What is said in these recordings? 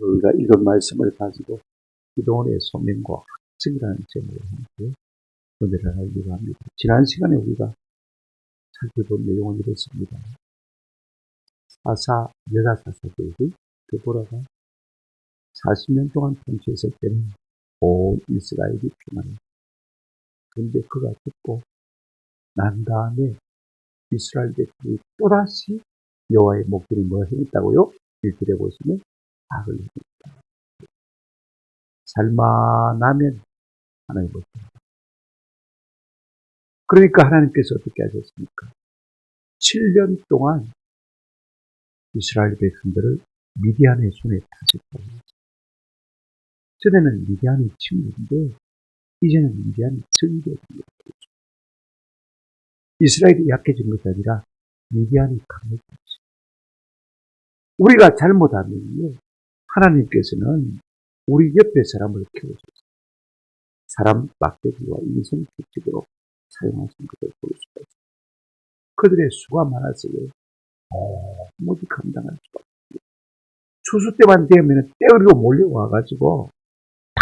우리가 읽은 말씀을 가지고 기도원의 소명과 확증이라는 제목을 함께 오늘을 하려고 합니다. 지난 시간에 우리가 살펴본 내용은 이렇습니다. 여자 사사들이 드보라가 40년 동안 통치했을 때는 온 이스라엘이 평안해. 그런데 그가 죽고 난 다음에 이스라엘 백성이 또다시 여호와의 목소리 뭐 했다고요? 1절에 보시면 악을 행했다. 살만하면 하나님 못 합니다. 그러니까 하나님께서 어떻게 하셨습니까? 7년 동안 이스라엘 백성들을 미디안의 손에 다졌다고. 전에는 미디안이 친구인데 이제는 미디안이 적이 되었습니다. 이스라엘이 약해진 것이 아니라 미디안이 강해졌습니다. 우리가 잘못하면요, 하나님께서는 우리 옆에 사람을 키워줬어요. 사람 막대기와 인성 특집으로 사용하신 것을 볼 수가 있어요. 그들의 수가 많았어요. 도무지 감당할 수가 없어요. 추수 때만 되면 떼어리고 몰려와가지고 다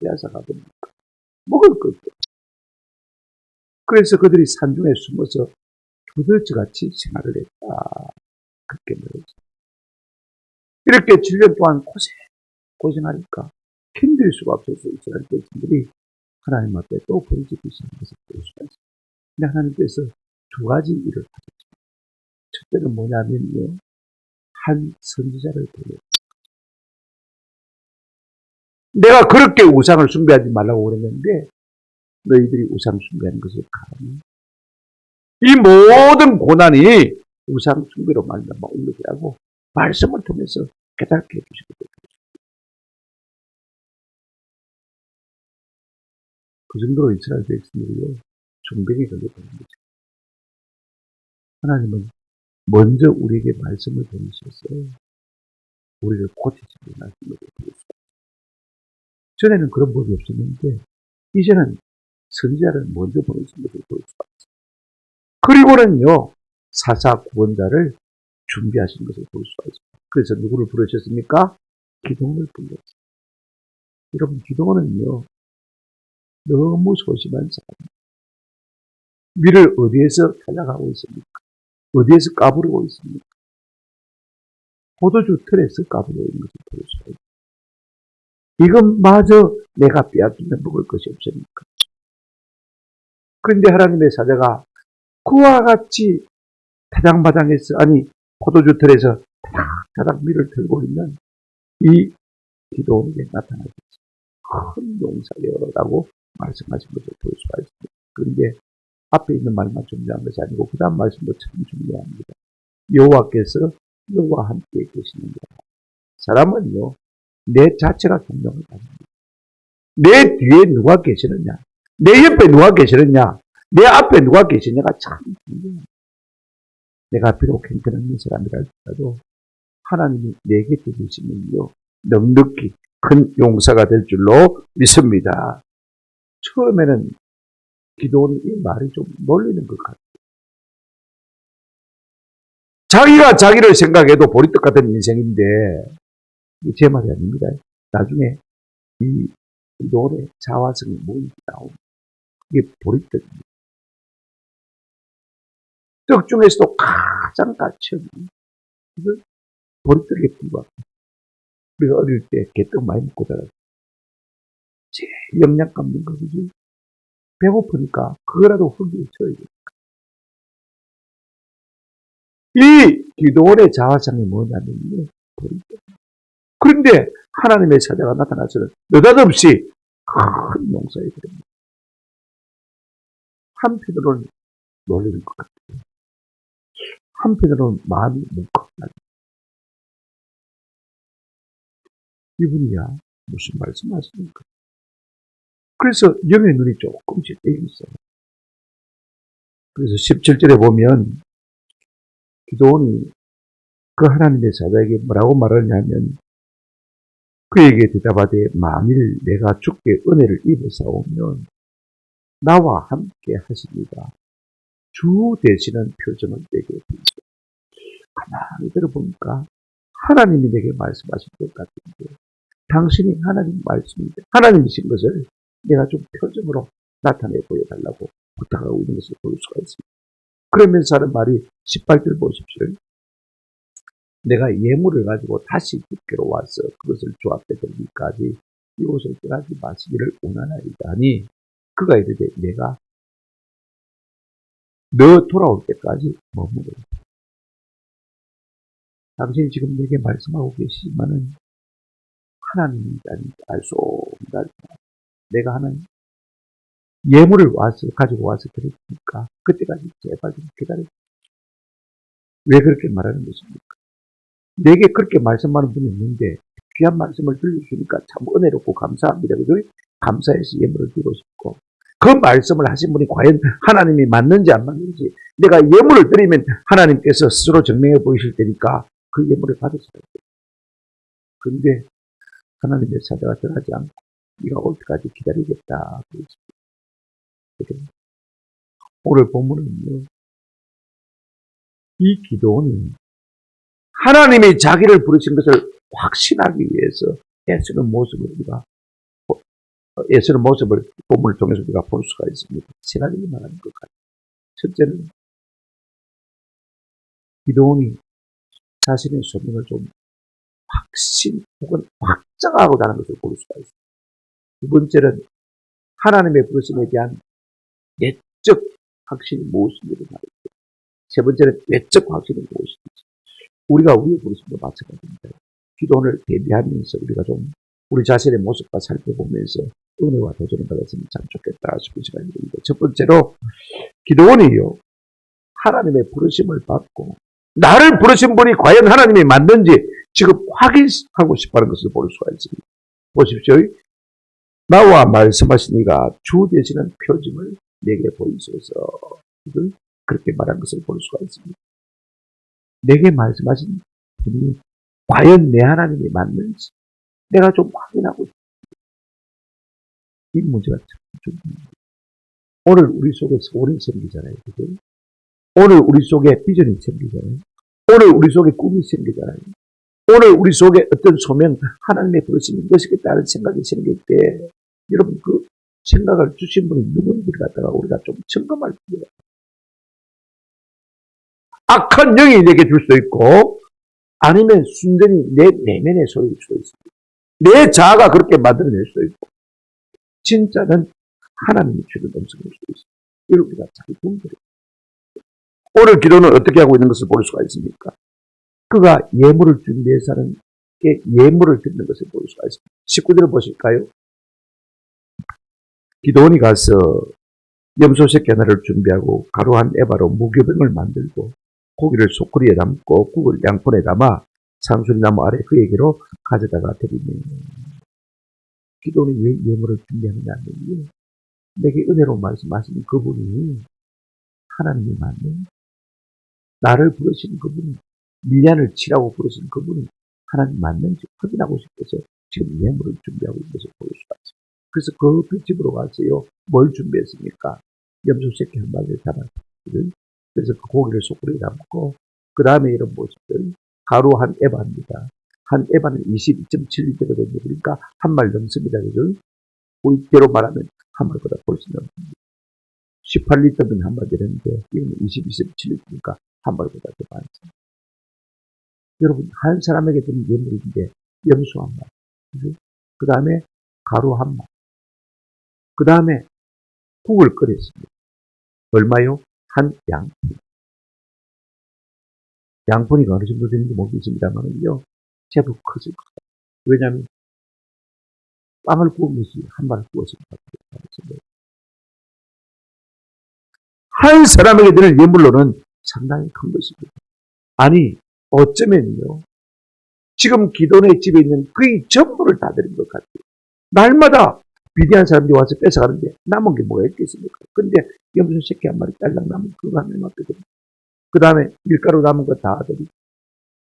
빼앗아가버립니다. 먹을 것도 없어요. 그래서 그들이 산중에 숨어서 두더지같이 생활을 했다. 그렇게 말했죠. 이렇게 7년 동안 고생하니까 힘들 수가 없어서 이스라엘 백성들이 하나님 앞에 또 부르짖기 시작한 것을 볼 수가 있어요. 근데 하나님께서 두 가지 일을 하셨습니다. 첫째는 뭐냐면요, 한 선지자를 보내요. 내가 그렇게 우상을 숭배하지 말라고 그랬는데 너희들이 우상 숭배하는 것을 가라니 이 모든 고난이 우상 숭배로 말미암아 온 것이라고 말씀을 통해서 깨닫게 해주시거든요. 그 정도로 이스라엘 백성들이요, 종병에 걸려버린 거죠. 하나님은 먼저 우리에게 말씀을 보내셔서 우리를 고치시는 말씀을 보내주셨어요. 전에는 그런 법이 없었는데 이제는 선지자를 먼저 보내신 것을 볼 수가 있어요. 그리고는요, 사사 구원자를 준비하신 것을 볼 수가 있어요. 그래서 누구를 부르셨습니까? 기도원을 불렀어요. 여러분, 기도원은요, 너무 소심한 사람입니다. 위를 어디에서 찾아가고 있습니까? 어디에서 까부르고 있습니까? 포도주 틀에서 까부르고 있는 것을 볼 수가 있어요. 이것마저 내가 빼앗기면 먹을 것이 없으니까. 그런데 하나님의 사자가 그와 같이 타장마장해서, 포도주 틀에서 타닥타닥 밀을 들고 있는 이 기도원에게 나타나겠지. 큰 용사여라고 말씀하신 것을 볼 수가 있습니다. 그런데 앞에 있는 말만 중요한 것이 아니고 그 다음 말씀도 참 중요합니다. 여호와께서 너와 함께 계시는가. 사람은요, 내 자체가 존경을 받습니다. 내 뒤에 누가 계시느냐, 내 옆에 누가 계시느냐, 내 앞에 누가 계시느냐가 참 중요합니다. 내가 비록 형편없는 사람이라 할지라도 하나님이 내 곁에 계시면요, 넉넉히 큰 용사가 될 줄로 믿습니다. 처음에는 기도원이 이 말이 좀 놀리는 것 같아요. 자기가 자기를 생각해도 보리떡 같은 인생인데, 제 말이 아닙니다. 나중에 이 기도원의 자화성이 뭔지 나옵니다. 이게 보리떡입니다. 떡 중에서도 가장 가치 없는 이걸 보리떡에 불과합니다. 우리가 어릴 때 개떡 많이 먹고 자랐어요. 제일 영양감 있는 거지. 배고프니까 그거라도 흙이 쳐야 돼요. 이 기도원의 자화상이 뭐냐면요, 보리떡. 그런데 하나님의 사자가 나타나서는 느닷없이 큰 용사에 됩니다. 한편으로는 놀리는 것 같아요. 한편으로는 마음이 뭉클하다. 이분이야 무슨 말씀하십니까? 그래서 영의 눈이 조금씩 떼어 있어요. 그래서 17절에 보면 기도원이 그 하나님의 사자에게 뭐라고 말하냐면, 그에게 대답하되 만일 내가 주께 은혜를 입어사오면 나와 함께 하십니다. 주 되시는 표정을 내게 보이시오. 가만히 들어보니까 하나님이 내게 말씀하신 것 같은데 당신이 하나님 말씀인데 하나님이신 것을 내가 좀 표정으로 나타내 보여달라고 부탁하고 있는 것을 볼 수가 있습니다. 그러면서 하는 말이 18절 보십시오. 내가 예물을 가지고 다시 주께로 와서 그것을 주 앞에 드리기까지 이곳을 떠나지 마시기를 원하나이다 하니 그가 이르되 내가 너 돌아올 때까지 머무르라. 당신이 지금 내게 말씀하고 계시지만은 하나님이라는 알 수 없다. 내가 하는 예물을 가지고 와서 드릴 테니까 그때까지 제발 좀 기다려. 왜 그렇게 말하는 것입니까? 내게 그렇게 말씀하는 분이 있는데 귀한 말씀을 들려주니까 참 은혜롭고 감사합니다. 그죠? 감사해서 예물을 드리고 싶고 그 말씀을 하신 분이 과연 하나님이 맞는지 안 맞는지 내가 예물을 드리면 하나님께서 스스로 증명해 보이실 테니까 그 예물을 받으셔야 돼요. 그런데 하나님의 사자가 떠나지 않고 네가 올 때까지 기다리겠다. 오늘 본문은요. 이 기도원이 하나님이 자기를 부르신 것을 확신하기 위해서 애쓰는 모습을 본문을 통해서 우리가 볼 수가 있습니다. 세 가지를 말하는 것 같아요. 첫째는 기도원이 자신의 소명을 좀 확신 혹은 확정하고자 하는 것을 볼 수가 있습니다. 두 번째는 하나님의 부르심에 대한 내적 확신이 무엇인지를 말이죠. 세 번째는 외적 확신이 무엇인지. 우리가 우리의 부르심도 마찬가지입니다. 기도원을 대비하면서 우리가 좀 우리 자신의 모습과 살펴보면서 은혜와 도전을 받았으면 참 좋겠다 싶은 시간입니다. 첫 번째로 기도원이요. 하나님의 부르심을 받고 나를 부르신 분이 과연 하나님이 맞는지 지금 확인하고 싶어하는 것을 볼 수가 있습니다. 보십시오. 나와 말씀하신 이가 주 되시는 표징을 내게 보이소서. 그렇게 말한 것을 볼 수가 있습니다. 내게 말씀하신 분이 과연 내 하나님이 맞는지 내가 좀 확인하고 싶습니다. 이 문제가 참 중요합니다. 오늘 우리 속에 소원이 생기잖아요. 그죠? 오늘 우리 속에 비전이 생기잖아요. 오늘 우리 속에 꿈이 생기잖아요. 오늘 우리 속에 어떤 소명, 하나님의 부르심이 이것이겠다는 생각이 생길 때 여러분 그 생각을 주신 분이 누군지를 갖다가 우리가 좀 점검할 필요가 있어요. 악한 영이 내게 줄 수도 있고 아니면 순전히 내 내면의 소리일 수도 있습니다. 내 자아가 그렇게 만들어낼 수도 있고 진짜는 하나님이 주는 음성일 수도 있습니다. 이걸 우리가 잘 분별해요. 오늘 기도는 어떻게 하고 있는 것을 볼 수가 있습니까? 그가 예물을 준비해서 하는 게 예물을 드리는 것을 볼 수가 있습니다. 19절을 보실까요? 기도원이 가서 염소 새끼 하나를 준비하고 가루 한 에바로 무교병을 만들고 고기를 소쿠리에 담고 국을 양푼에 담아 상수리나무 아래 그에게로 가져다가 드리니 기도원이 왜 예물을 준비하느냐 하면 내게 은혜로 말씀하신 그분이 하나님이 맞는 나를 부르신 그분이 미련을 치라고 부르신 그분이 하나님 맞는지 확인하고 싶어서 지금 예물을 준비하고 있는 것을 볼 수가 있습니다. 그래서 그 집으로 가서요. 뭘 준비했습니까? 염소 새끼 한 마리를 잡았어요. 그래서 그 고기를 소쿠리에 담고 그 다음에 이런 모습들 가루 한 에바입니다. 한 에바는 22.7리터거든요. 그러니까 한 말 넘습니다. 그죠? 우리대로 말하면 한 말보다 훨씬 넘습니다. 18리터면 한 말 되는데 이거는 22.7리터니까 한 말보다 더 많습니다. 여러분 한 사람에게 드는 예물인데 염소 한 말, 그 다음에 가루 한 말, 그 다음에 국을 끓였습니다. 얼마요? 한 양푼. 양푼이 어느 정도 되는지 모르겠습니다만요. 제법 커질 것 같아요. 왜냐하면 빵을 구우면서 한 말을 구웠습니다. 한 사람에게 드릴 예물로는 상당히 큰 것입니다. 아니 어쩌면요. 지금 기도원의 집에 있는 그의 전부를 다 드린 것 같아요. 날마다 비대한 사람들이 와서 뺏어가는데 남은 게 뭐가 있겠습니까? 근데 염소 새끼 한 마리 딸랑 남은 그거 하나 맡거든요. 그 다음에 밀가루 남은 거 다 드리고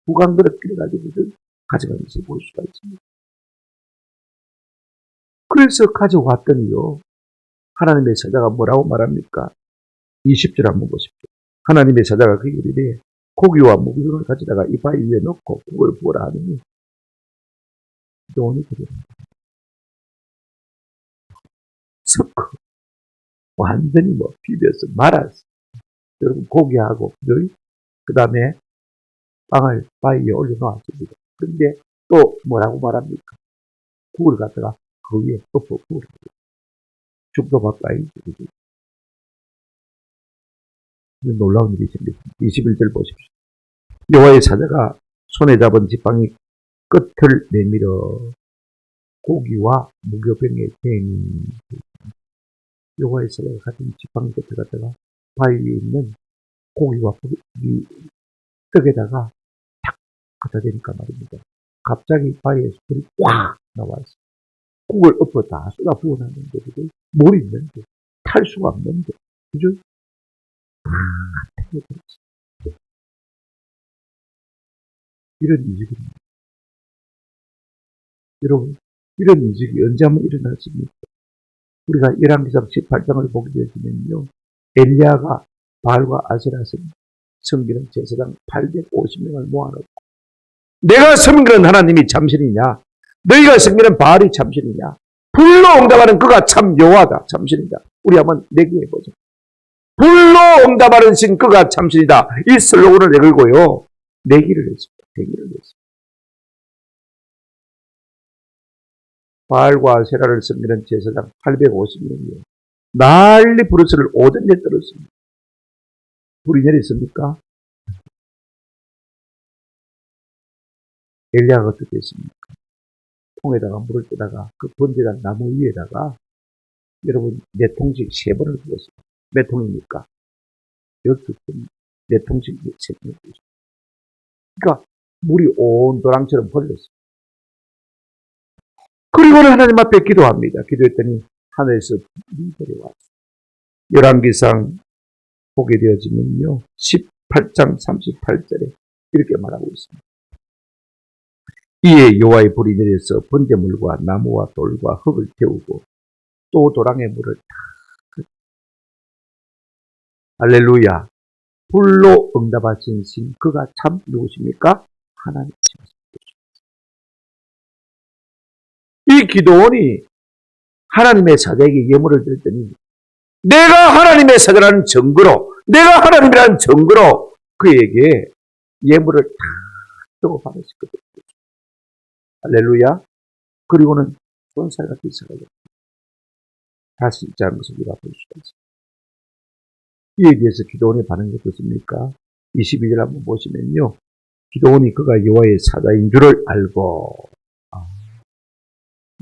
부간 그릇 끓여가지고 가져가면서 볼 수가 있습니다. 그래서 가져왔더니요. 하나님의 사자가 뭐라고 말합니까? 20절 한번 보십시오. 하나님의 사자가 그 일이래 고기와 무기를 가져다가 이 바위 위에 넣고 국을 부어라 하더니 기도원이 그대로 섞어 완전히 비벼서 말았어. 여러분 고기하고 그 다음에 빵을 바위 위에 올려놓았습니다. 그런데 또 뭐라고 말합니까? 국을 갖다가 그 위에 엎어 부으라. 죽도 바빠야지. 놀라운 일이 생겼습니다. 21절 보십시오. 여호와의 사자가 손에 잡은 지팡이 끝을 내밀어 고기와 무교병의 갱이 여호와의 사자가 가진 지팡이 끝을 갖다가 바위 위에 있는 고기와 고기 떡에다가 탁 갖다 대니까 말입니다. 갑자기 바위에서 불이 꽉 나와서 국을 엎어 다 쏟아 부어놨는데 그죠? 물 있는데 탈 수가 없는데 그죠? 이런 이직입니다. 여러분, 이런 이직이 언제 한번 일어났습니까? 우리가 열왕기상 18장을 보게 되면요, 엘리야가 바알과 아세라 섬기는 제사장 850명을 모아놓고 내가 섬기는 하나님이 참신이냐? 너희가 섬기는 바알이 참신이냐? 불로 응답하는 그가 참 여호와다 참신이다. 우리 한번 내기해보자. 불로 응답하는 신 그가 참신이다. 이 슬로건을 내걸고요. 내기를 했습니다. 내기를 했습니다. 바알과 아세라를 섬기는 제사장 850명이요. 난리 부르스를 오전에 떨었습니다. 불이 내렸습니까? 엘리야가 어떻게 했습니까? 통에다가 물을 떠다가 그 번제단 나무 위에다가 여러분 4통씩 3번을 부었습니다. 몇 통입니까? 12통, 4통씩 3번을 부었습니다. 그러니까 물이 온 도랑처럼 흘렀습니다. 그리고는 하나님 앞에 기도합니다. 기도했더니 하늘에서 불이 내려왔습니다. 열왕기상 보게 되어지면요. 18장 38절에 이렇게 말하고 있습니다. 이에 여호와의 불이 내려서 번제물과 나무와 돌과 흙을 태우고 또 도랑의 물을 다 할렐루야. 불로 응답하신 신 그가 참 누구십니까? 하나님이십니다. 이 기도원이 하나님의 사자에게 예물을 드렸더니 내가 하나님의 사자라는 증거로 내가 하나님이라는 증거로 그에게 예물을 다 주고 받으셨거든요. 할렐루야. 그리고는 손살같이 있어가지고 다시 있자는 것을 우리가 볼 수가 있습니다. 이에 대해서 기도원의 반응이 어떻습니까? 22절 한번 보시면요. 기도원이 그가 여호와의 사자인 줄을 알고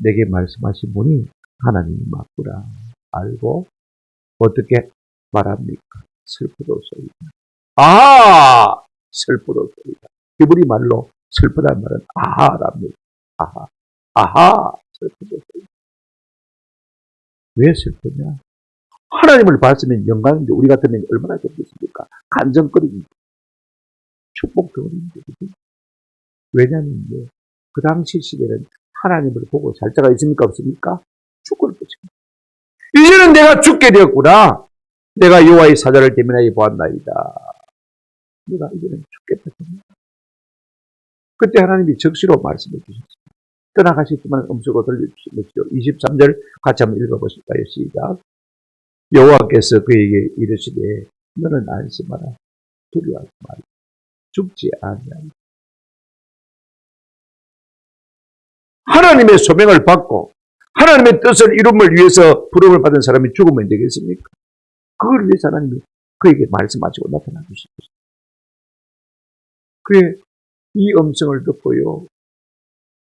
내게 말씀하신 분이 하나님이 맞구나 알고 어떻게 말합니까? 슬프도소이다. 슬프도소이다. 히브리 말로 슬프다는 말은 아하랍니다. 슬프도소이다. 왜 슬프냐? 하나님을 봤으면 영광인데 우리 같으면 얼마나 좋겠습니까? 간정거리는데 축복거리는데 왜냐하면 그 당시 시대는 하나님을 보고 살 자가 있습니까? 없습니까? 죽을 것입니다. 이제는 내가 죽게 되었구나. 내가 여호와의 사자를 대면하여 보았나이다. 내가 이제는 죽겠다. 그때 하나님이 적시로 말씀해 주셨습니다. 떠나가셨지만 음성을 들려주시겠죠. 23절 같이 한번 읽어보실까요? 시작. 여호와께서 그에게 이르시되 너는 안심하라. 두려워하지 말라. 죽지 아니하리라. 하나님의 소명을 받고 하나님의 뜻을 이룸을 위해서 부름을 받은 사람이 죽으면 되겠습니까? 그걸 위해서 하나님이 그에게 말씀하시고 나타나 주신 것입니다. 그의 이 음성을 듣고요.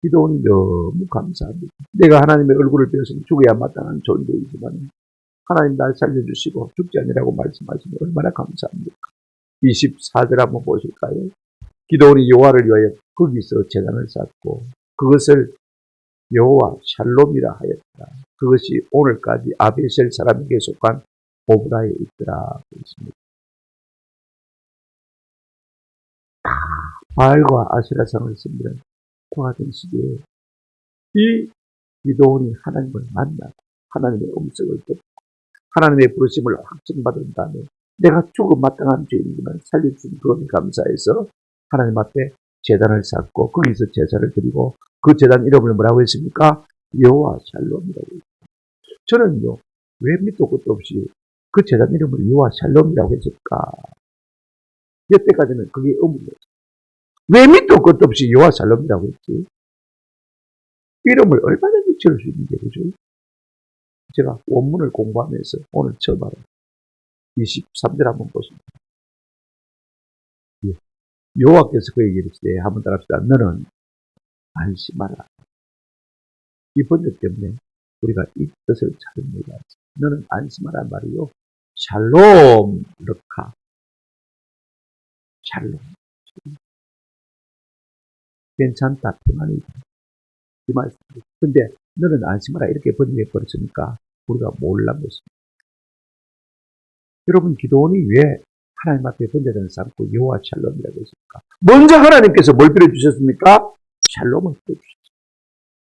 기도원이 너무 감사합니다. 내가 하나님의 얼굴을 배웠으니 죽어야 마땅한 존재이지만 하나님 날 살려주시고 죽지 아니라고 말씀하시니 얼마나 감사합니까? 24절 한번 보실까요? 기도원이 여호와를 위하여 거기서 제단을 쌓고 그것을 여호와 샬롬이라 하였다. 그것이 오늘까지 아베셀 사람에게 속한 오브라에 있더라. 그렇습니다. 바알과 아세라상을 섬기는 고하던 시대에 이 기도원이 하나님을 만나고 하나님의 음성을 듣고 하나님의 부르심을 확증받은 다음에 내가 죽음 마땅한 죄인이지만 살려준 그분에 감사해서 하나님 앞에 제단을 쌓고 거기서 제사를 드리고 그 제단 이름을 뭐라고 했습니까? 여호와 샬롬이라고 했습니다. 저는요, 왜 밑도 끝도 없이 그 제단 이름을 여호와 샬롬이라고 했을까? 여태까지는 그게 의문이었어요. 왜 밑도 끝도 없이 여호와 샬롬이라고 했지? 이름을 얼마든지 지을 수 있는 게 그죠? 제가 원문을 공부하면서 오늘 처음 알아요. 23절 한번 보십니다. 예. 여호와께서 그에게 이르시되 한번 따라합시다. 너는 안심하라. 이 번역 때문에 우리가 이 뜻을 잘 몰라요. 너는 안심하라 말이요. 샬롬 르카. 샬롬. 괜찮다. 평안이다. 이 말씀. 근데 너는 안심하라 이렇게 번역해 버렸으니까 우리가 몰란 것입니다. 여러분 기도원이 왜 하나님 앞에 번제단을 삼고 여호와 샬롬이라고 했습니까? 먼저 하나님께서 뭘 빌어주셨습니까? 샬롬을 빌어주셨습니다.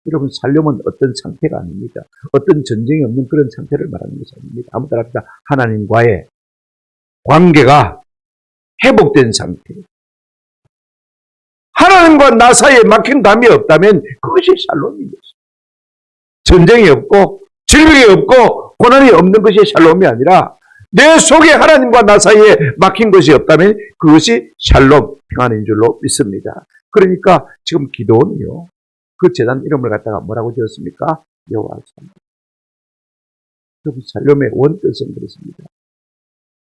여러분 샬롬은 어떤 상태가 아닙니다. 어떤 전쟁이 없는 그런 상태를 말하는 것이 아닙니다. 아무 따라 하나님과의 관계가 회복된 상태. 하나님과 나 사이에 막힌 감이 없다면 그것이 샬롬인 것입니다. 전쟁이 없고 질병이 없고 고난이 없는 것이 샬롬이 아니라 내 속에 하나님과 나 사이에 막힌 것이 없다면 그것이 샬롬, 평안인 줄로 믿습니다. 그러니까 지금 기도원이요. 그 제단 이름을 갖다가 뭐라고 지었습니까? 여호와 샬롬. 여기 샬롬의 원뜻은 그렇습니다.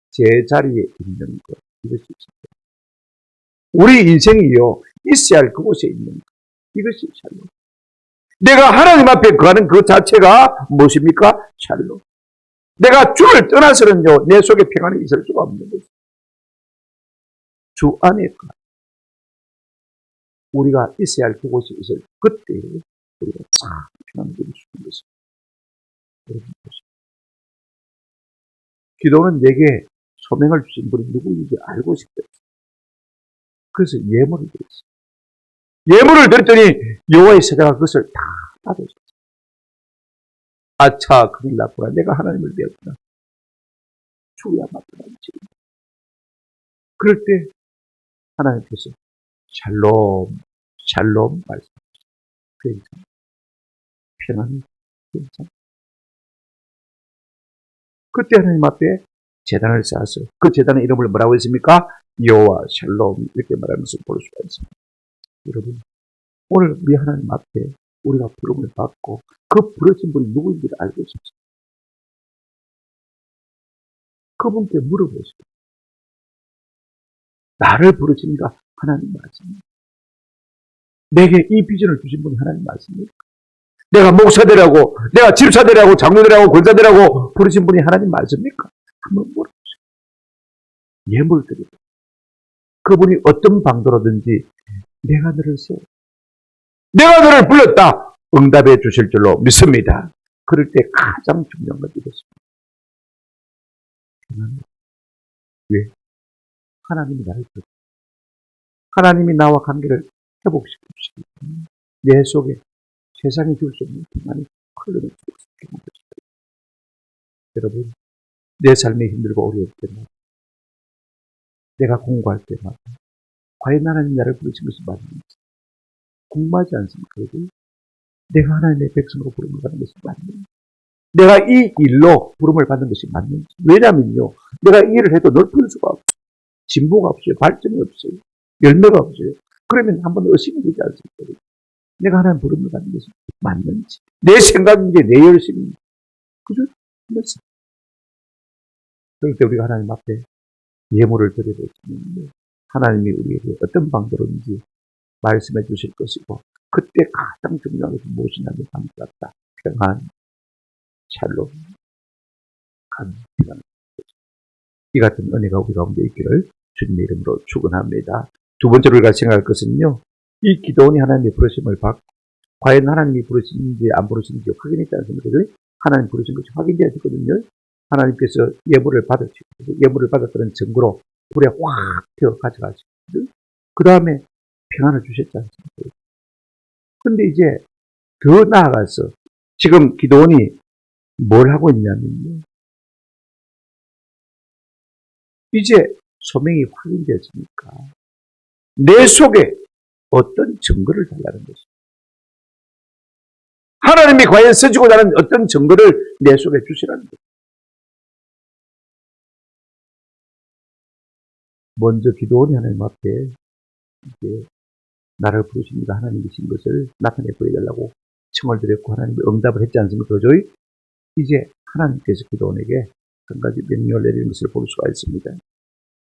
제자리에 있는 것. 이것이 샬롬. 우리 인생이요. 있어야 할 그곳에 있는 것. 이것이 샬롬. 내가 하나님 앞에 거하는 그 자체가 무엇입니까? 샬롬. 내가 주를 떠나서는요, 내 속에 평안이 있을 수가 없는 거죠. 주 안에 우리가 있어야 할 그곳이 있을 그때 우리가 싹 평안을 누릴 수 있는 것입니다. 기도는 내게 소명을 주신 분이 누구인지 알고 싶다. 그래서 예물을 드렸어요. 예물을 드렸더니 여호와의 사자가 그것을 다 받아줬어요. 아차, 큰일 났구나. 내가 하나님을 배웠구나. 죽어야 마땅한 지금. 그럴 때 하나님께서 샬롬, 샬롬 말씀하셨어요. 괜찮아. 평안이 괜찮아. 그때 하나님 앞에 제단을 쌓았어요. 그 제단의 이름을 뭐라고 했습니까? 여호와 샬롬 이렇게 말하면서 볼 수가 있습니다. 여러분, 오늘 우리 하나님 앞에 우리가 부름을 받고 그 부르신 분이 누구인지를 알고 있습니다. 그분께 물어보시고 나를 부르시니까 하나님 말씀입니다. 내게 이 비전을 주신 분이 하나님 말씀입니다. 내가 목사되라고, 내가 집사되라고, 장로되라고, 권사되라고 부르신 분이 하나님 말씀입니까? 한번 물어보세요. 예물 드리고 그분이 어떤 방도로든지 내가 너를 세워, 내가 너를 불렀다 응답해 주실 줄로 믿습니다. 그럴 때 가장 중요한 것이 이것입니다. 왜? 하나님이 나를 불렀다. 하나님이 나와 관계를 회복시키시기 때문에 내 속에 세상이 줄 수 없는 평안이 흘러는 것입니다. 여러분, 내 삶이 힘들고 어려울 때마다, 내가 공부할 때마다 과연 하나님 나를 부르신 것이 맞는지 궁금하지 않습니까? 내가 하나님의 백성으로 부름을 받는 것이 맞는지, 내가 이 일로 부름을 받는 것이 맞는지. 왜냐면요, 내가 이 일을 해도 넓힐 수가 없어요. 진보가 없어요. 발전이 없어요. 열매가 없어요. 그러면 한번 의심이 되지 않습니까? 내가 하나님 부름을 받는 것이 맞는지, 내 생각인지 내 열심인지. 그죠? 그럴 때 우리가 하나님 앞에 예물을 드려보시면 하나님이 우리에게 어떤 방도로인지 말씀해 주실 것이고, 그때 가장 중요한 것은 무엇이냐면 감사합니다. 평안, 샬롬, 감사합니다. 이 같은 은혜가 우리 가운데 있기를 주님의 이름으로 축원합니다. 두 번째로 우리가 생각할 것은요, 이 기도원이 하나님의 부르심을 받고 과연 하나님이 부르시는지 안 부르시는지 확인했지 않습니까? 하나님 부르신 것이 확인되어지거든요. 하나님께서 예물을 받으시고 예물을 받았다는 증거로 불에 확 태워 가져가시거든요. 그 다음에 평안을 주셨지 않습니까? 근데 이제 더 나아가서 지금 기도원이 뭘 하고 있냐면요, 이제 소명이 확인되었으니까 내 속에 어떤 증거를 달라는 것입니다. 하나님이 과연 써주고 나는 어떤 증거를 내 속에 주시라는 것입니다. 먼저 기도원이 하나님 앞에 이제 나를 부르십니다. 하나님이신 것을 나타내 보여달라고 청을 드렸고 하나님이 응답을 했지 않습니까? 그저이 이제 하나님께서 기도원에게 한 가지 명령을 내리는 것을 볼 수가 있습니다.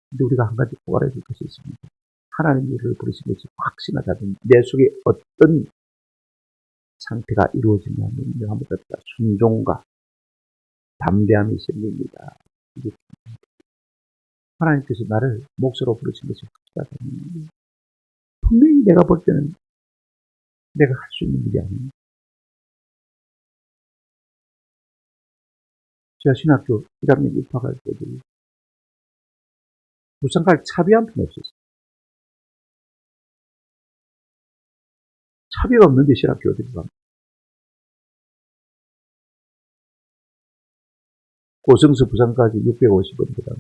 근데 우리가 한 가지 포괄해 줄 것이 있습니다. 하나님이 우리를 부르신 것이 확신하다면 내 속에 어떤 상태가 이루어지냐면요. 한번 더 순종과 담대함이 생깁니다. 하나님께서 나를 목사로 부르신 것이 확실하다면 분명히 내가 볼 때는 내가 할 수 있는 일이 아닙니다. 제가 신학교 1학년 입학할 때도 부산 갈 차비 한 푼 없었어요. 차비가 없는데 신학교 어디로 갑니까? 고성서 부산까지 650원 부담.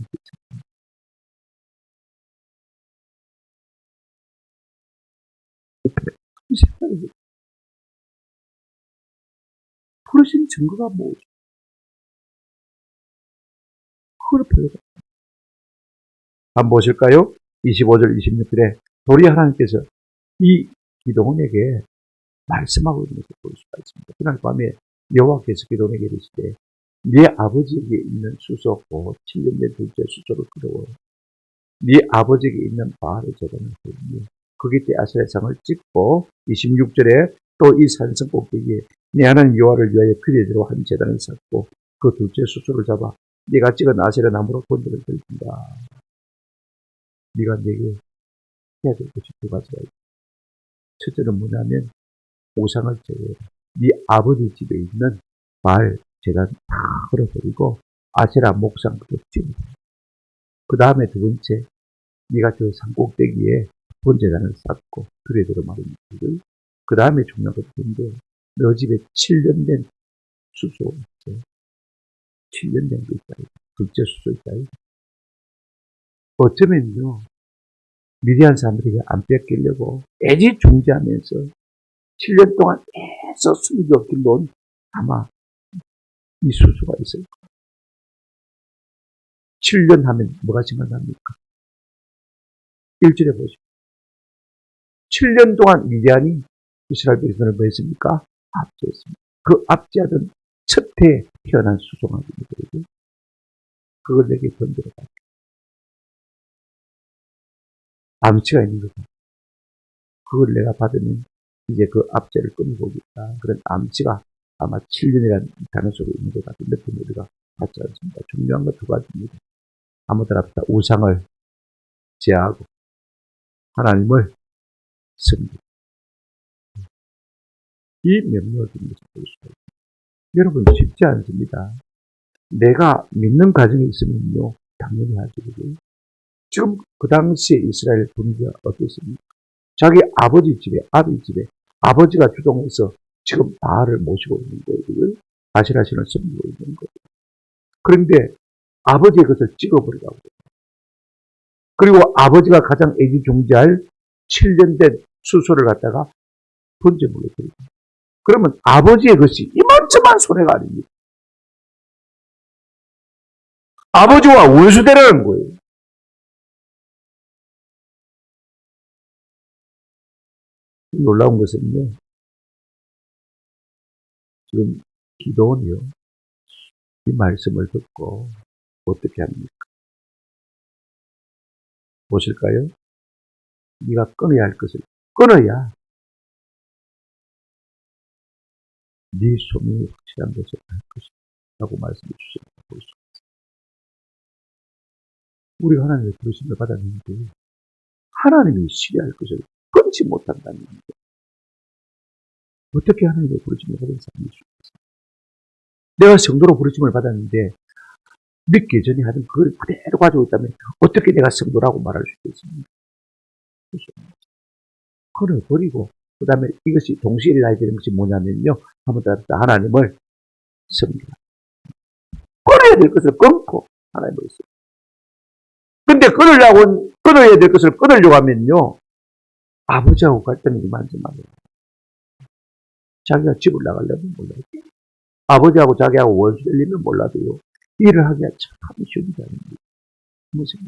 부르신 증거가 뭐죠? 그걸 보여요. 한번 보실까요? 25절, 26절에 도리 하나님께서 이 기도원에게 말씀하고 있는 것을 볼 수가 있습니다. 그날 밤에 여호와께서 기도원에게 이르시되 네 아버지에게 있는 수소고 7년 된 둘째 수소를 끌어오라. 네 아버지에게 있는 바알의 재단을 보이니 거기 때 아세라 상을 찍고 26절에 또 이 산성 꼭대기에 네 하나님 여호와를 위하여 피레대로 한 재단을 쌓고 그 둘째 수소를 잡아 네가 찍은 아세라 나무로 번제를 드린다. 네가 내게 해야 될 것이 두 가지가 있다. 첫째는 뭐냐면 우상을 제외해라. 네 아버지 집에 있는 바알 재단 다 걸어버리고 아세라 목상부터 찍어라. 그 다음에 두 번째, 네가 저 산꼭대기에 번제단을 쌓고 그래대로 말입니다. 그 다음에 중요한 것인데 너 집에 7년 된 수소 있어요. 7년 된 거 있다. 둘째 수소 있다. 어쩌면요, 미디안 사람들에게 안 뺏기려고 애지중지하면서 7년 동안 계속 숨겨왔긴 넌 아마 이 수소가 있을 거예요. 7년 하면 뭐가 생각납니까? 1절에 보시죠. 7년 동안 미디안이 이스라엘 백성을 뭐 했습니까? 압제했습니다. 그 압제하던 첫 해에 태어난 수송아지들에게 그걸 내게 번제로 받고 암치가 있는 거다. 그걸 내가 받으면 이제 그 압제를 끊어보겠다. 그런 암치가 아마 7년이라는 단어 속에 있는 것 같은데 우리가 받지 않습니다. 중요한 건 두 가지입니다. 아무데나 없다. 우상을 제하고 하나님을 섬기고 이 명령을 드린 것을 볼 수가 있습니다. 여러분 쉽지 않습니다. 내가 믿는 가정이 있으면요 당연히 하죠. 지금 그 당시에 이스라엘 분위기가 어땠습니까? 자기 아버지 집에 아비 집에 아버지가 주동해서 지금 바알을 모시고 있는 거예요. 아시라신을 섬기고 있는 거예요. 그런데 아버지의 것을 찍어버리라고 해요. 그리고 아버지가 가장 애지중지할 7년 된 수소를 갖다가 번제물로 드립니다. 그러면 아버지의 것이 이만저만 손해가 아닙니다. 아버지와 원수되라는 거예요. 놀라운 것은요, 지금 기도원이요, 이 말씀을 듣고 어떻게 합니까? 보실까요? 네가 끊어야 할 것을 끊어야 네 소명이 확실한 것을 할 것이다 라고 말씀해 주시는 걸 볼 수 있습니다. 우리가 하나님의 부르심을 받았는데 하나님이 시리할 것을 끊지 못한다는 겁니다. 어떻게 하나님의 부르심을 받은 사람이 있습니까? 내가 성도로 부르심을 받았는데 믿기 전에 하던 그걸 그대로 가지고 있다면 어떻게 내가 성도라고 말할 수 있습니까? 그걸 버리고 그 다음에 이것이 동시에 일어나야 되는 것이 뭐냐면요. 한번 더 하나님을 섬기라. 끊어야 될 것을 끊고 하나님을 섬기라. 근데 끊어야 될 것을 끊으려고 하면요. 아버지하고 갈등이 이만저만이에요. 자기가 집을 나가려면 몰라요. 아버지하고 자기하고 원수 되려면 몰라도요. 일을 하기가 참 쉬운 게 아닙니다. 무슨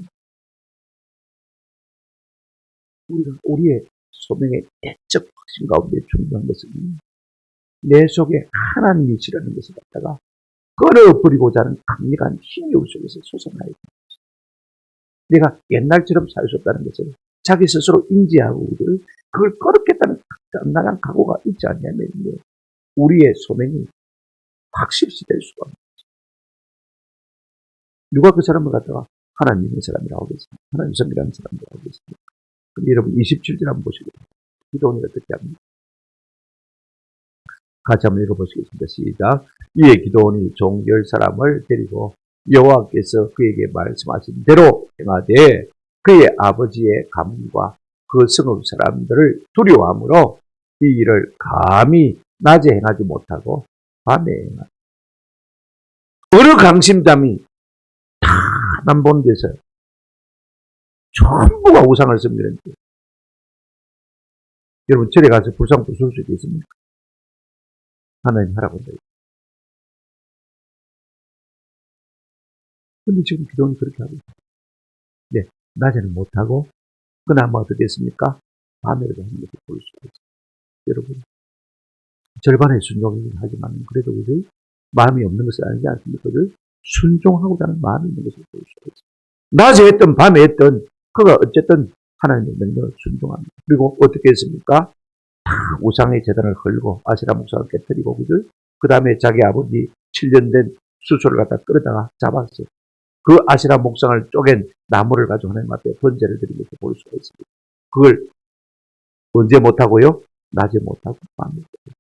우리의 소명의 대적 확신 가운데 중요한 것은 내 속에 하나님이시라는 것을 갖다가 끊어버리고자 하는 강력한 힘이 우리 속에서 솟아나야 됩니다. 내가 옛날처럼 살 수 없다는 것을 자기 스스로 인지하고 그걸 끊었겠다는 강력한 각오가 있지 않냐면 우리의 소명이 확실시 될 수가 없는 거죠. 누가 그 사람을 갖다가 하나님의 사람이라고 하겠습니까? 하나님 성이라는 사람이라고 하겠습니까? 근데 여러분 27절 한번 보시겠습니다. 기도원이 어떻게 합니까? 같이 한번 읽어보시겠습니다. 시작. 이에 기도원이 종 10사람을 데리고 여호와께서 그에게 말씀하신 대로 행하되 그의 아버지의 가문과 그 성읍 사람들을 두려워하므로 이 일을 감히 낮에 행하지 못하고 밤에 행하다. 어느 강심담이 다 남본 데서 전부가 우상을 섬기는데 여러분 절에 가서 불상 부술 수 있습니까? 하나님 하라고 한다. 근데 지금 기도는 그렇게 하고 있어요. 네, 낮에는 못하고 그나마 어떻게 했습니까? 밤에도 하는 것을 볼 수가 있어요. 여러분 절반의 순종이긴 하지만 그래도 우리 마음이 없는 것을 알지 않습니까? 순종하고자 하는 마음이 있는 것을 볼 수가 있어요. 낮에 했든 밤에 했든 그가 어쨌든 하나님의 명령을 순종합니다. 그리고 어떻게 했습니까? 다 우상의 재단을 걸고 아세라 목상을 깨뜨리고 그 다음에 자기 아버지 7년 된 수소를 갖다 끌어다가 잡았어요. 그 아세라 목상을 쪼갠 나무를 가지고 하나님 앞에 번제를 드린 것을 볼 수가 있습니다. 그걸 언제 못하고요? 낮에 못하고 밤에 못하고.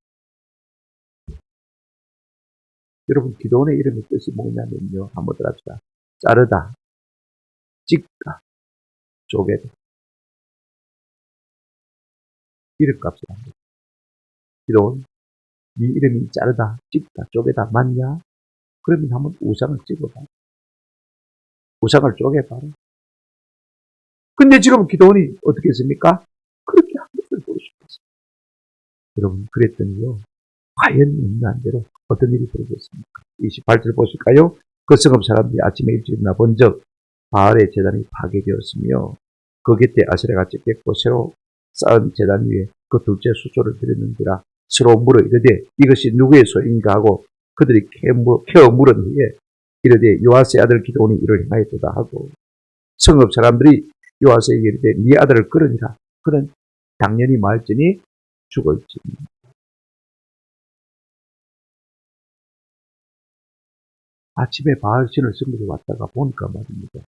여러분 기도원의 이름의 뜻이 뭐냐면요. 한번 들어갑시다. 자르다, 찍다, 쪼개다. 이름값을 합니다. 기도원, 네 이름이 자르다, 찍다, 쪼개다 맞냐? 그러면 한번 우상을 찍어봐. 우상을 쪼개봐라. 근데 지금 기도원이 어떻게 했습니까? 그렇게 한 것을 볼 수 있어요. 여러분 그랬더니요. 과연 인도한 대로 어떤 일이 벌어졌습니까? 28절 보실까요? 그 성읍 사람들이 아침에 일찍 일어나 본즉 바알의 제단이 파괴되었으며 그 곁에 아세라가 찢겼고 새로 쌓은 제단 위에 그 둘째 수소를 드렸는지라 서로 물어 이르되 이것이 누구의 소인가 하고 그들이 캐어 물은 후에 이르되 요아스의 아들 기드온이 이를 행하였도다 하고 성읍 사람들이 요아스에게 이르되 네 아들을 끌으니라. 그는 당연히 말지니 죽을지니. 아침에 바알 신을 섬기러 왔다가 보니까 말입니다.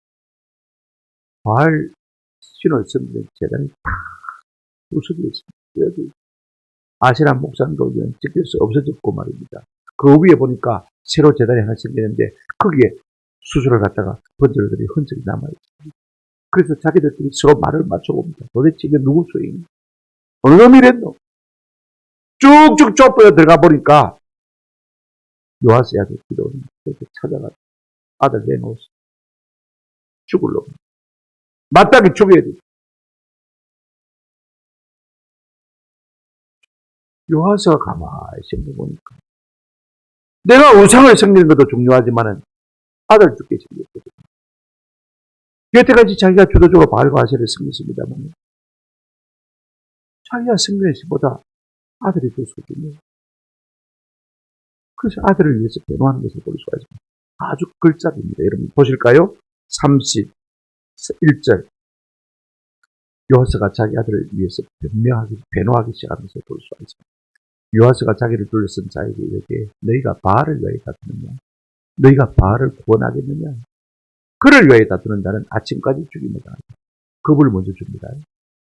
바알 신을 섬기는 재단이 다 부서져 있습니다. 여기 아세라 목상도 찍혀서 없어졌고 말입니다. 그 위에 보니까 새로 재단이 하나 생기는데 거기에 수술을 갖다가 번제들이 흔적이 남아있습니다. 그래서 자기들끼리 서로 말을 맞춰봅니다. 도대체 이게 누구 소인가? 어느 놈이랬노? 쭉쭉 좁혀 들어가 보니까 요아스의 아들 기드온이 이렇게 찾아가서 아들 내놓으시 죽을 놈. 마땅히 죽여야 돼. 요아스가 가만히 생각해보니까 내가 우상을 섬기는 것도 중요하지만은 아들 죽게 생겼거든요. 여태까지 자기가 주도적으로 바알과 아세라를 섬겼습니다만 자기가 섬기는 것보다 아들이 더 소중해요. 그래서 아들을 위해서 변호하는 것을 볼 수가 있습니다. 아주 글자입니다. 여러분 보실까요? 31절 요아스가 자기 아들을 위해서 변호하기 시작하면서 볼 수가 있습니다. 요아스가 자기를 둘러쓴 자에게 이르되 너희가 바알을 위하여 다투느냐? 너희가 바알을 구원하겠느냐? 그를 위하여 다투는 자는 아침까지 죽입니다. 겁을 먼저 줍니다.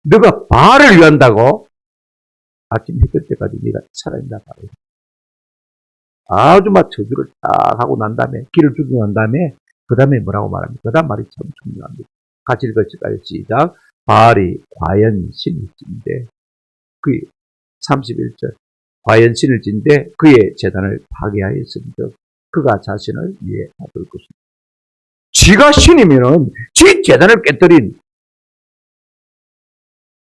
너가 바알을 위한다고? 아침 해뜰 때까지 네가 살아있나 봐요. 아주 막 저주를 딱 하고 난 다음에 길을 죽이고 난 다음에 그 다음에 뭐라고 말합니까? 그 다음 말이 참 중요합니다. 같이 읽을까요? 시작. 바알이 과연 신을 진대 그의 31절 과연 신을 진대 그의 재단을 파괴하였은즉 그가 자신을 위해 받을 것입니다. 지가 신이면은 지 재단을 깨뜨린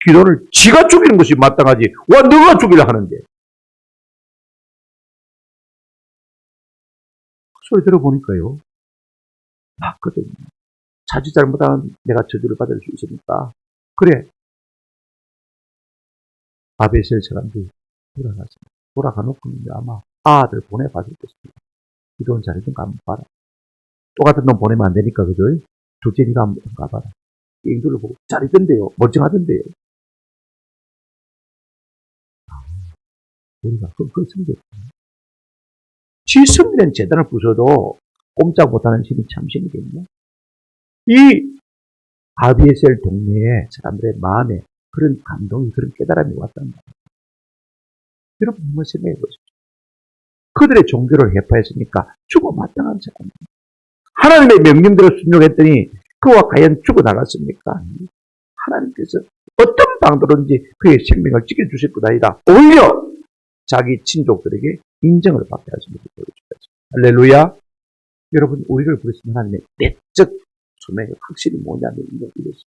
기도를 지가 죽이는 것이 마땅하지. 와, 너가 죽이려 하는데. 그 소리 들어보니까요. 맞거든요. 자칫 잘못하면 내가 저주를 받을 수 있으니까. 그래. 아베셀 사람들이 돌아갔습니다. 돌아가놓고 아마 아들 보내봤을 것입니다. 기도는 잘했는가 한번 봐라. 똑같은 놈 보내면 안 되니까, 그죠? 둘째 니가 한번 가봐라. 게임들을 보고 잘했던데요. 멀쩡하던데요. 우리가 그것은 지성이라는 재단을 부숴도 꼼짝 못하는 신이 참 신이겠냐? 이 아비에셀 동네의 사람들의 마음에 그런 감동이, 그런 깨달음이 왔단 말이에요. 여러분 한번 생각해 보십시오. 그들의 종교를 해파했으니까 죽어 마땅한 사람. 하나님의 명령대로 순종했더니 그와 과연 죽어나갔습니까? 하나님께서 어떤 방도로든지 그의 생명을 지켜주실 것 아니다. 오히려 자기 친족들에게 인정을 받게 하시는 것을 보여주셨습니다. 할렐루야. 여러분, 우리를 부르신 하나님의 내적 소명의 확실히 뭐냐면 이것입니다.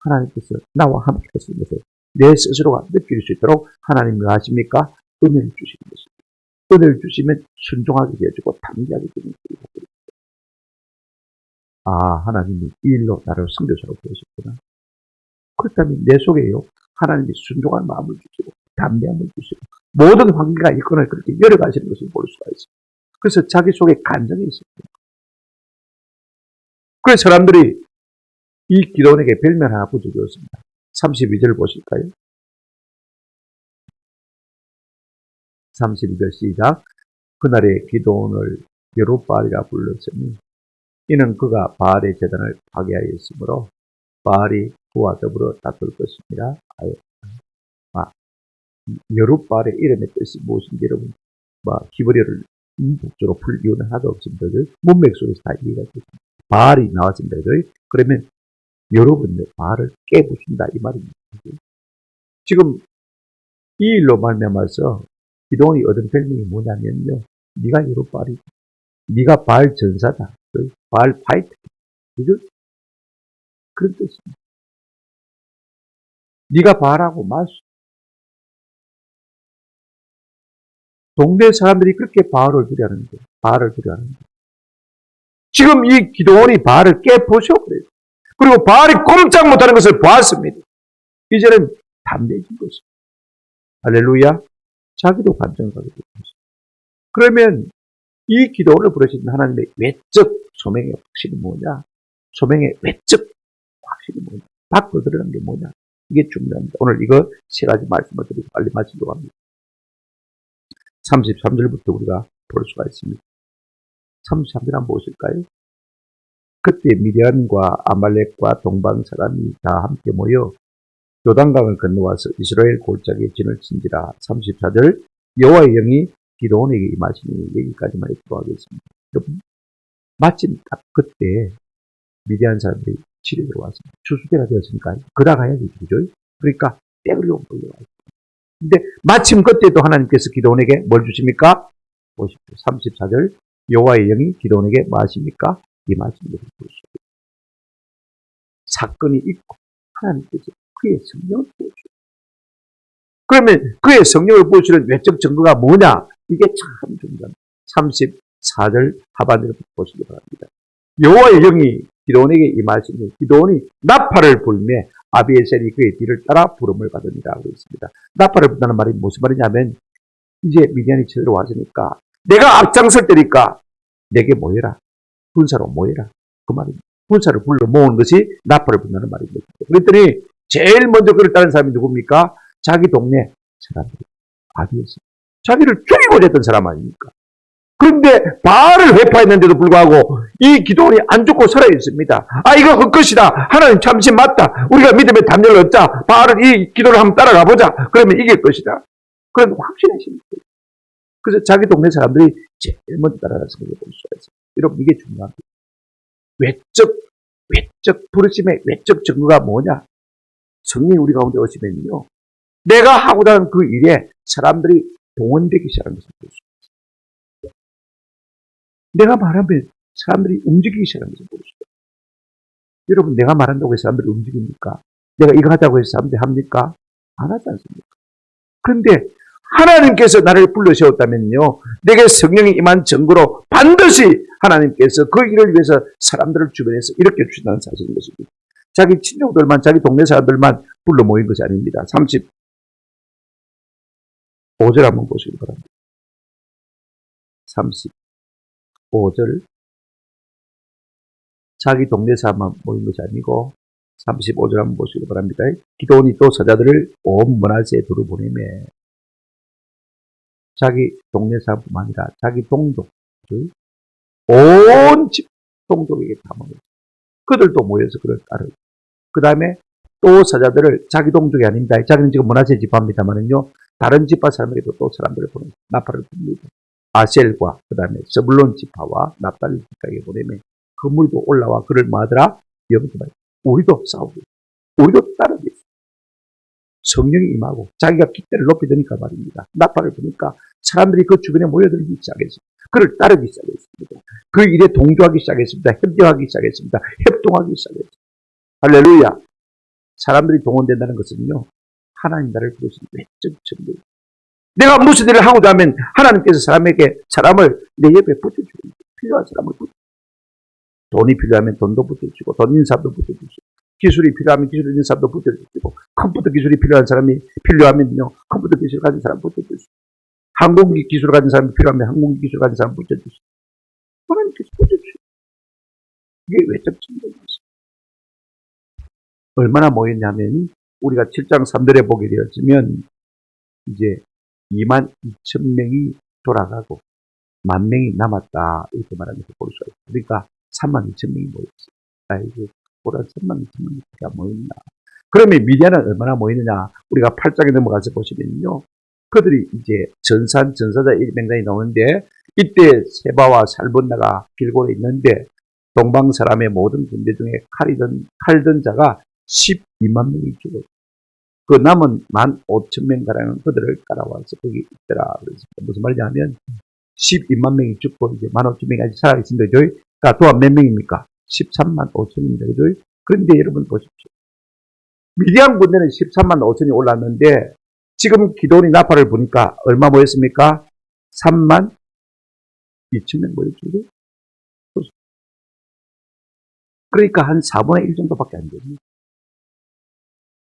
하나님께서 나와 함께 하시는 것을 내 스스로가 느낄 수 있도록 하나님이 하십니까? 은혜를 주시는 것입니다. 은혜를 주시면 순종하게 되어주고 담대하게 되는 것입니다. 아, 하나님이 이 일로 나를 선교사로 보내셨구나. 그렇다면 내 속에요, 하나님이 순종한 마음을 주시고 담대함을 주시고 모든 환경과 일꾼을 그렇게 열어가시는 것을 볼 수가 있습니다. 그래서 자기 속에 간정이 있습니다. 그래서 사람들이 이 기도원에게 별명 하나 붙여주었습니다. 32절 보실까요? 32절 시작. 그날의 기도원을 여룻바알이라 불렀으니 이는 그가 바알의 제단을 파괴하였으므로 바알이 그와 더불어 다툴 것입니다. 여룻바알의 이름의 뜻이 무엇인지 여러분, 히브리어를 북조로 풀 이유는 하나도 없습니다. 문맥 속에서 다 이해가 됩니다. 바알이 나왔습니다. 그러면 여러분들 바알을 깨부순다 이 말입니다. 지금 이 일로 말미암아서 기도원이 얻은 별명이 뭐냐면요, 네가 여룻바알이다. 네가 바알 전사다. 바알 파이터. 그죠? 그런 뜻입니다. 네가 바알하고 맞수. 동네 사람들이 그렇게 바알을 두려하는데, 바알을 두려하는데. 지금 이 기도원이 바알을 깨부셔 그래요. 그리고 바알이 꼼짝 못하는 것을 보았습니다. 이제는 담대해진 것입니다. 할렐루야. 자기도 감정하게 된 것입니다. 그러면 이 기도원을 부르신 하나님의 외적 소명의 확실히 뭐냐? 소명의 외적 확실히 뭐냐? 밖으로 드러난 게 뭐냐? 이게 중요합니다. 오늘 이거 세 가지 말씀을 드리고 빨리 마치려고 합니다. 33절부터 우리가 볼 수가 있습니다. 33절 한번 보실까요? 그때 미디안과 아말렉과 동방 사람이 다 함께 모여 요단강을 건너와서 이스라엘 골짜기에 진을 친지라. 34절 여호와의 영이 기도원에게 임하시니, 여기까지만 읽도록 하겠습니다. 여러분, 마침 딱 그때 미디안 사람들이 집에 들어왔습니다. 추수때가 되었으니까 걸어가야지, 그죠? 그러니까 떼굴려고 몰려와요. 근데 마침 그때도 하나님께서 기도원에게 뭘 주십니까? 보십시오. 34절 여호와의 영이 기도원에게 뭐 하십니까? 임하시는 것을 볼 수 있습니다. 사건이 있고 하나님께서 그의 성령을 부어주십니다. 그러면 그의 성령을 부어주시는 외적 증거가 뭐냐? 이게 참 중요합니다. 34절 하반절부터 보시기 바랍니다. 여호와의 영이 기도원에게 임하시니 기도원이 나팔을 불매 아비에셀이 그의 뒤를 따라 부름을 받으니라 하고 있습니다. 나팔을 불다는 말이 무슨 말이냐면, 이제 미디안이 쳐들어왔으니까 내가 앞장설 때니까 내게 모여라. 군사로 모여라. 그 말입니다. 군사를 불러 모으는 것이 나팔을 불다는 말입니다. 그랬더니 제일 먼저 그를 따른 사람이 누굽니까? 자기 동네 사람들이 아비에셀. 자기를 죽이고자 했던 사람 아닙니까? 그런데 바알을 회파했는데도 불구하고 이 기도원이 안 죽고 살아있습니다. 아, 이거 헛것이다. 하나님 참신 맞다. 우리가 믿음의 담력을 얻자. 바알을 이 기도를 한번 따라가 보자. 그러면 이길 것이다. 그런 확신하십니다. 그래서 자기 동네 사람들이 제일 먼저 따라가서 볼 수가 있어요. 여러분, 이게 중요합니다. 외적 부르심의 외적 증거가 뭐냐? 성령이 우리 가운데 오시면요, 내가 하고자 하는 그 일에 사람들이 동원되기 시작하는 것을 볼 수 있어요. 내가 말하면 사람들이 움직이기 시작한 것을 보여주죠. 여러분, 내가 말한다고 해서 사람들이 움직입니까? 내가 이거 하자고 해서 사람들이 합니까? 안 하지 않습니까? 그런데 하나님께서 나를 불러 세웠다면요, 내게 성령이 임한 증거로 반드시 하나님께서 그 일을 위해서 사람들을 주변에서 일으켜 주신다는 사실인 것입니다. 자기 친족들만, 자기 동네 사람들만 불러 모인 것이 아닙니다. 35절 한번 보시기 바랍니다. 35절. 자기 동네 사람만 모인 것이 아니고 35절 한번 보시기 바랍니다. 기도원이 또 사자들을 온 문화세에 두루 보내매, 자기 동네 사람뿐만 아니라 자기 동족들, 온 집 동족에게 다 모여, 그들도 모여서 그를 따르고, 그 다음에 또 사자들을, 자기 동족이 아닙니다. 자기는 지금 문화세 집합니다만은요, 다른 집파 사람에게도 또 사람들을 보내서 나팔을 붑니다. 아셀과 그 다음에 스불론 지파와 납달리 지파에게 보내면 그 물도 올라와 그를 뭐하더라? 여기서 우리도 싸우고, 우리도 따르고 있어. 성령이 임하고 자기가 깃대를 높이 드니까 말입니다. 나팔을 부니까 사람들이 그 주변에 모여들기 시작했습니다. 그를 따르기 시작했습니다. 그 일에 동조하기 시작했습니다. 협력하기 시작했습니다. 협동하기 시작했습니다. 할렐루야. 사람들이 동원된다는 것은요, 하나님 나를 부르신 외적 전부. 내가 무슨 일을 하고자 하면 하나님께서 사람을 내 옆에 붙여주고, 필요한 사람을 붙여주고, 돈이 필요하면 돈도 붙여주고, 돈 있는 사람도 붙여주시고, 기술이 필요하면 기술 있는 사람도 붙여주시고, 컴퓨터 기술이 필요한 사람이 필요하면요, 컴퓨터 기술 가진 사람 붙여주시고, 항공기 기술 가진 사람이 필요하면 항공기 기술 가진 사람 붙여주시고, 하나님께서 붙여주시고, 이게 외적 전부입니다. 얼마나 모였냐면, 우리가 7장 3절에 보게 되었으면, 이제 2만 2천 명이 돌아가고 10,000명이 남았다, 이렇게 말하면서 볼 수가 있어요. 그러니까 3만 2천 명이 모였어요. 아이고, 보라 3만 2천 명이 모였나. 그러면 미디안은 얼마나 모이느냐? 우리가 8장에 넘어가서 보시면요, 그들이 이제 전사자 명단이 나오는데, 이때 세바와 살본나가 길고에 있는데, 동방 사람의 모든 군대 중에 칼든 자가 12만 명이 죽었어요. 그 남은 15,000명가량은 그들을 따라와서 거기 있더라. 그래서 무슨 말이냐면, 12만 명이 죽고 이제 15,000명이 아직 살아있습니다. 그러니까 또한 몇 명입니까? 13만 5천입니다. 그죠? 그런데 여러분 보십시오. 미디안 군대는 13만 5천이 올랐는데, 지금 기도원이 나팔을 보니까 얼마 모였습니까? 3만 2천 명 모였죠. 그러니까 한 4분의 1 정도밖에 안 됩니다.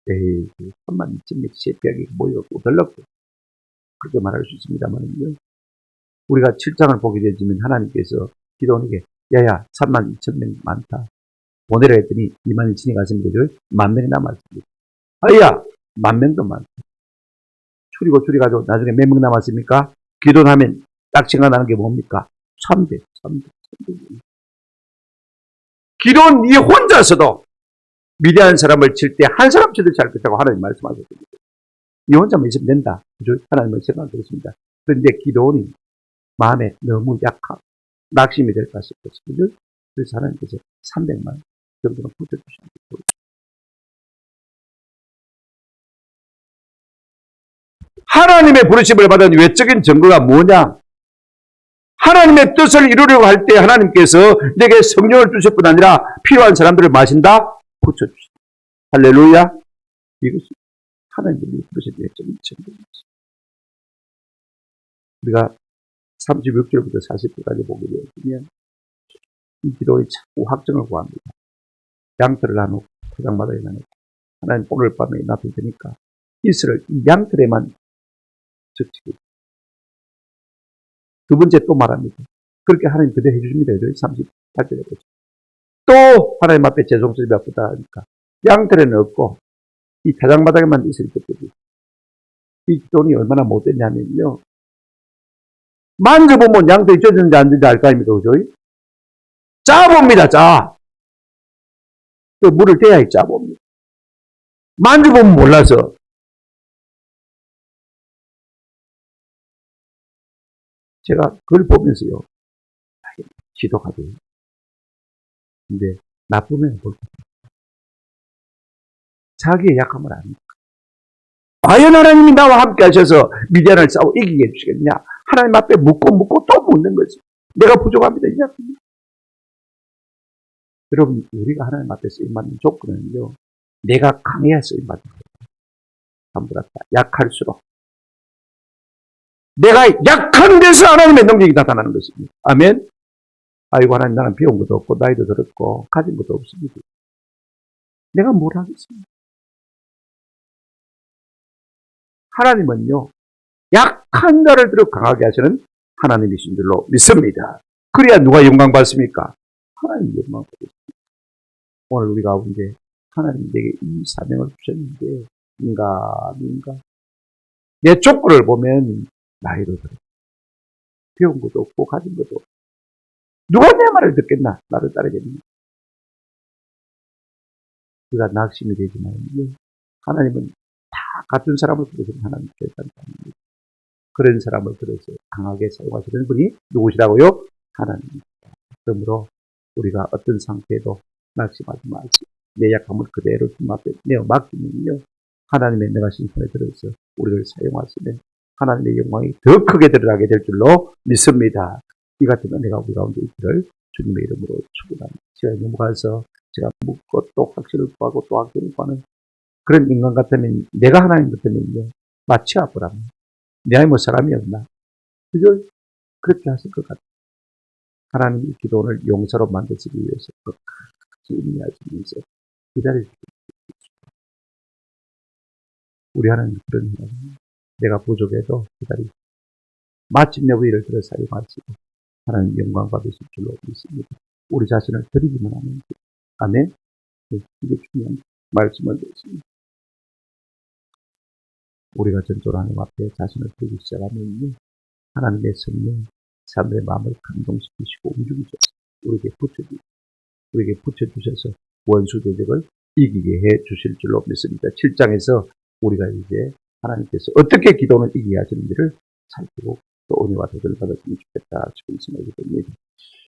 에이, 3만 2천 명 세피하게 모였고 들렀고, 그렇게 말할 수 있습니다만요. 우리가 7장을 보게 되지만 하나님께서 기도원에게, 야야, 3만 2천 명 많다. 보내라 했더니 2만 2천이 갔습니다. 10,000명이 남았습니다. 아야, 10,000명도 많다. 줄이가지고 나중에 몇 명 남았습니까? 기도하면 딱 생각나는 게 뭡니까? 300. 기도는 니 혼자서도 미디안 사람을 칠 때 한 사람 쳐도 잘 것이라고 하나님 말씀하셨습니다. 니 혼자만 있으면 된다. 그죠? 하나님은 생각하셨습니다. 그런데 기도원이 마음에 너무 약하고 낙심이 될까 싶었어요. 그래서 하나님께서 300만 정도는 붙여주셨습니다. 하나님의 부르심을 받은 외적인 증거가 뭐냐? 하나님의 뜻을 이루려고 할 때 하나님께서 내게 성령을 주실 뿐 아니라 필요한 사람들을 마신다? 붙여주신다. 할렐루야. 이것이 하나님의 부르신 외적인 증거입니다. 우리가 36절부터 40절까지 보게 되면 이 기도의 자꾸 확정을 구합니다. 양털을 나누고 포장마다에 나누고 하나님 오늘 밤에 놔둘 테니까 이스를 이 양털에만 적치고, 두 번째 또 말합니다. 그렇게 하나님 그대로 해주십니다. 38절에 보죠. 또 하나님 앞에 죄송스럽이 아프다 하니까 양털에는 없고 이 타작마당에만 있을 것이지. 이 돈이 얼마나 못됐냐면요, 만져보면 양털이 젖었는지 안 젖는지 알 거 아닙니까? 그죠? 짜봅니다. 짜. 그 물을 떼야 짜봅니다. 만져보면 몰라서. 제가 그걸 보면서요, 기도가 돼요. 근데 나쁘면 볼 거예요. 자기의 약함을 아니까. 과연 하나님이 나와 함께 하셔서 미디안을 싸워 이기게 해주시겠냐? 하나님 앞에 묻고 또 묻는 거지. 내가 부족합니다. 이 약합니다. 여러분, 우리가 하나님 앞에 쓰임받는 조건은요, 내가 강해야 쓰임받는 거예요. 전부 다 약할수록. 내가 약한 데서 하나님의 능력이 나타나는 것입니다. 아멘? 아이고, 하나님, 나는 배운 것도 없고, 나이도 들었고, 가진 것도 없습니다. 내가 뭘 하겠습니까? 하나님은요, 약한 자를 들어 강하게 하시는 하나님이신 줄로 믿습니다. 그래야 누가 영광 받습니까? 하나님 영광 받습니다. 오늘 우리 가운데 하나님 내게 이 사명을 주셨는데, 인가. 내 조건을 보면, 나이도 들었고, 배운 것도 없고, 가진 것도 없고, 누가 내 말을 듣겠나? 나를 따르겠나? 그가 낙심이 되지만, 하나님은 다 같은 사람을 부르시는 하나님 결단입니다. 그런 사람을 들어서 강하게 사용하시는 분이 누구시라고요? 하나님입니다. 그러므로 우리가 어떤 상태에도 낙심하지 마시고 내 약함을 그대로 주님 앞에 내어 맡기면요, 하나님의 내가신 손에 들어서 우리를 사용하시면 하나님의 영광이 더 크게 드러나게 될 줄로 믿습니다. 이 같은 은혜가 우리 가운데 있기를 주님의 이름으로 축원합니다. 시간이 넘어가서 제가 묻고 또 확신을 구하고 또 확신을 구하는 그런 인간 같으면, 내가 하나님 같으면요, 마치 아브라함, 내 안에 뭐 사람이 없나? 그저 그렇게 하실 것 같아요. 하나님이 기도를 용서로 만드시기 위해서 끝까지 인내하시면서 기다려주십시오. 우리 하나님 그런 하나님, 내가 부족해도 기다리시고 마침내 우리를 들어 사용하시고 하나님 영광 받으실 줄로 믿습니다. 우리 자신을 드리기만 하면 돼. 아멘. 이게 중요한 말씀을 드렸습니다. 우리가 전적으로 하나님 앞에 자신을 드리기 시작하면 하나님의 성령, 사람들의 마음을 감동시키시고 움직이셔서 우리에게 붙여주셔서 원수 대적을 이기게 해 주실 줄로 믿습니다. 7장에서 우리가 이제 하나님께서 어떻게 기도는 이기게 하시는지를 살피고 또 은혜와 도전을 받았으면 좋겠다 싶은 생각이 듭니다.